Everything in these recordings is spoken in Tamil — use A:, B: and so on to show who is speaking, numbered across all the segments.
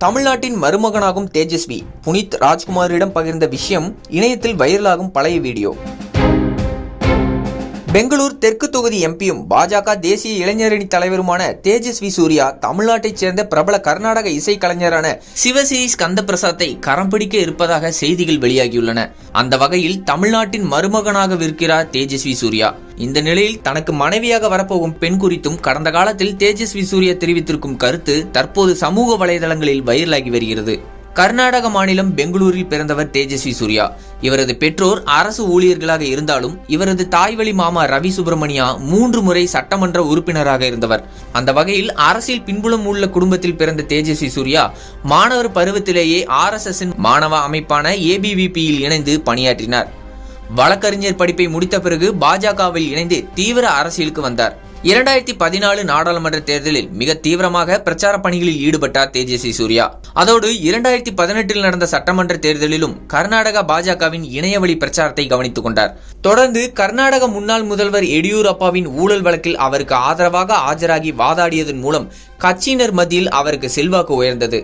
A: தமிழ்நாட்டின் மருமகனாகும் தேஜஸ்வி புனித் ராஜ்குமாரிடம் பகிர்ந்த விஷயம் இணையத்தில் வைரலாகும் பழைய வீடியோ. பெங்களூர் தெற்கு தொகுதி எம்பியும் பாஜக தேசிய இளைஞரணி தலைவருமான தேஜஸ்வி சூர்யா தமிழ்நாட்டைச் சேர்ந்த பிரபல கர்நாடக இசைக்கலைஞரான சிவஸ்ரீ ஸ்கந்த பிரசாத்தை கரம் பிடிக்க இருப்பதாக செய்திகள் வெளியாகியுள்ளன. அந்த வகையில் தமிழ்நாட்டின் மருமகனாகவிருக்கிறார் தேஜஸ்வி சூர்யா. இந்த நிலையில் தனக்கு மனைவியாக வரப்போகும் பெண் குறித்தும் கடந்த காலத்தில் தேஜஸ்வி சூர்யா தெரிவித்திருக்கும் கருத்து தற்போது சமூக வலைதளங்களில் வைரலாகி வருகிறது. கர்நாடக மாநிலம் பெங்களூரில் பிறந்தவர் தேஜஸ்வி சூர்யா. இவரது பெற்றோர் அரசு ஊழியர்களாக இருந்தாலும் இவரது தாய்வழி மாமா ரவி சுப்பிரமணியா 3 முறை சட்டமன்ற உறுப்பினராக இருந்தவர். அந்த வகையில் அரசியல் பின்புலம் உள்ள குடும்பத்தில் பிறந்த தேஜஸ்வி சூர்யா மாணவர் பருவத்திலேயே RSSன் மாணவ அமைப்பான ABVPயில் இணைந்து பணியாற்றினார். வழக்கறிஞர் படிப்பை முடித்த பிறகு பாஜகவில் இணைந்து தீவிர அரசியலுக்கு வந்தார். 2014 நாடாளுமன்ற தேர்தலில் மிக தீவிரமாக பிரச்சார பணிகளில் ஈடுபட்டார் தேஜஸ்வி சூர்யா. அதோடு 2018 நடந்த சட்டமன்ற தேர்தலிலும் கர்நாடக பாஜகவின் இணையவழி பிரச்சாரத்தை கவனித்துக் கொண்டார். தொடர்ந்து கர்நாடக முன்னாள் முதல்வர் எடியூரப்பாவின் ஊழல் வழக்கில் அவருக்கு ஆதரவாக ஆஜராகி வாதாடியதன் மூலம் கட்சியினர் மத்தியில் அவருக்கு செல்வாக்கு உயர்ந்தது.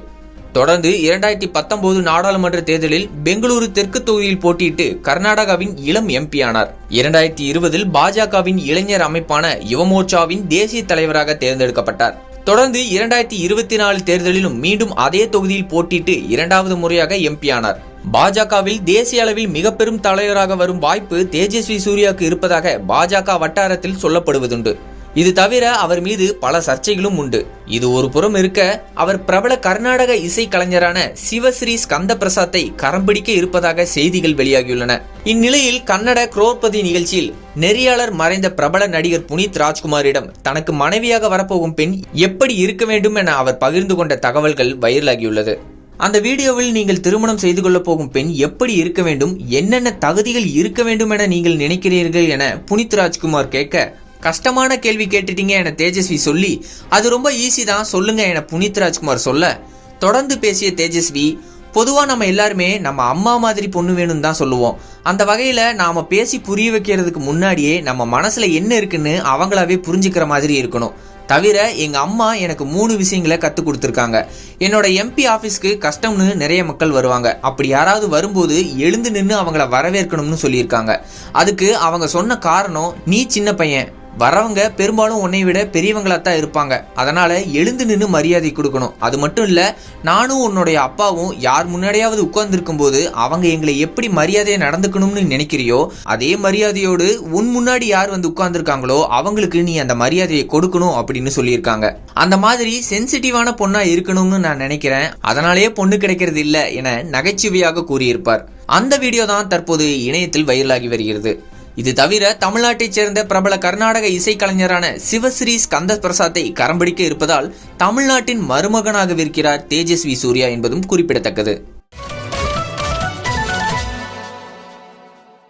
A: தொடர்ந்து 2019 நாடாளுமன்ற தேர்தலில் பெங்களூரு தெற்கு தொகுதியில் போட்டியிட்டு கர்நாடகாவின் இளம் MP ஆனார். 2020 பாஜகவின் இளைஞர் அமைப்பான யுவமோர்ச்சாவின் தேசிய தலைவராக தேர்ந்தெடுக்கப்பட்டார். தொடர்ந்து 2024 தேர்தலிலும் மீண்டும் அதே தொகுதியில் போட்டியிட்டு 2வது முறையாக MP ஆனார். பாஜகவில் தேசிய அளவில் மிக பெரும் தலைவராக வரும் வாய்ப்பு தேஜஸ்வி சூர்யாவுக்கு இருப்பதாக பாஜக வட்டாரத்தில் சொல்லப்படுவதுண்டு. இது தவிர அவர் மீது பல சர்ச்சைகளும் உண்டு. இது ஒரு புறம் இருக்க, அவர் பிரபல கர்நாடக இசை கலைஞரான சிவஸ்ரீ ஸ்கந்த பிரசாத்தை கரம் பிடிக்க இருப்பதாக செய்திகள் வெளியாகியுள்ளன. இந்நிலையில் கன்னட குரோர்பதி நிகழ்ச்சியில் நெறியாளர் மறைந்த பிரபல நடிகர் புனித் ராஜ்குமாரிடம் தனக்கு மனைவியாக வரப்போகும் பெண் எப்படி இருக்க வேண்டும் என அவர் பகிர்ந்து கொண்ட தகவல்கள் வைரலாகியுள்ளது. அந்த வீடியோவில் நீங்கள் திருமணம் செய்து கொள்ள போகும் பெண் எப்படி இருக்க வேண்டும், என்னென்ன தகுதிகள் இருக்க வேண்டும் என நீங்கள் நினைக்கிறீர்கள் என புனித் ராஜ்குமார் கேட்க, கஷ்டமான கேள்வி கேட்டுட்டீங்க என தேஜஸ்வி சொல்லி, அது ரொம்ப ஈஸி தான் சொல்லுங்க என புனித் ராஜ்குமார் சொல்ல, தொடர்ந்து பேசிய தேஜஸ்வி, பொதுவா நம்ம எல்லாருமே நம்ம அம்மா மாதிரி பொண்ணு வேணும் தான் சொல்லுவோம். அந்த வகையில நாம பேசி புரிய வைக்கிறதுக்கு முன்னாடியே நம்ம மனசுல என்ன இருக்குன்னு அவங்களாவே புரிஞ்சுக்கிற மாதிரி இருக்கணும். தவிர எங்க அம்மா எனக்கு 3 விஷயங்களை கத்து கொடுத்துருக்காங்க. என்னோட MP ஆபீஸ்க்கு கஷ்டம்னு நிறைய மக்கள் வருவாங்க. அப்படி யாராவது வரும்போது எழுந்து நின்று அவங்கள வரவேற்கணும்னு சொல்லியிருக்காங்க. அதுக்கு அவங்க சொன்ன காரணம், நீ சின்ன பையன், வரவங்க பெரும்பாலும் உன்னை விட பெரியவங்களா தான் இருப்பாங்க, அதனால எழுந்து நின்று மரியாதை கொடுக்கணும். அது மட்டும் இல்ல, நானும் உன்னுடைய அப்பாவும் யார் முன்னாடியாவது உட்கார்ந்துருக்கும் போது அவங்க எங்களை எப்படி மரியாதையை நடந்துக்கணும்னு நினைக்கிறியோ அதே மரியாதையோடு உன் முன்னாடி யார் வந்து உட்கார்ந்துருக்காங்களோ அவங்களுக்கு நீ அந்த மரியாதையை கொடுக்கணும் அப்படின்னு சொல்லியிருக்காங்க. அந்த மாதிரி சென்சிட்டிவான பொண்ணா இருக்கணும்னு நான் நினைக்கிறேன், அதனாலேயே பொண்ணு கிடைக்கிறது இல்ல என நகைச்சுவையாக கூறியிருப்பார். அந்த வீடியோ தான் தற்போது இணையத்தில் வைரலாகி வருகிறது. இது தவிர தமிழ்நாட்டைச் சேர்ந்த பிரபல கர்நாடக இசைக்கலைஞரான சிவஸ்ரீ ஸ்கந்த பிரசாத்தை கரம் பிடிக்க இருப்பதால் தமிழ்நாட்டின் மருமகனாகவிருக்கிறார் தேஜஸ்வி சூர்யா என்பதும் குறிப்பிடத்தக்கது.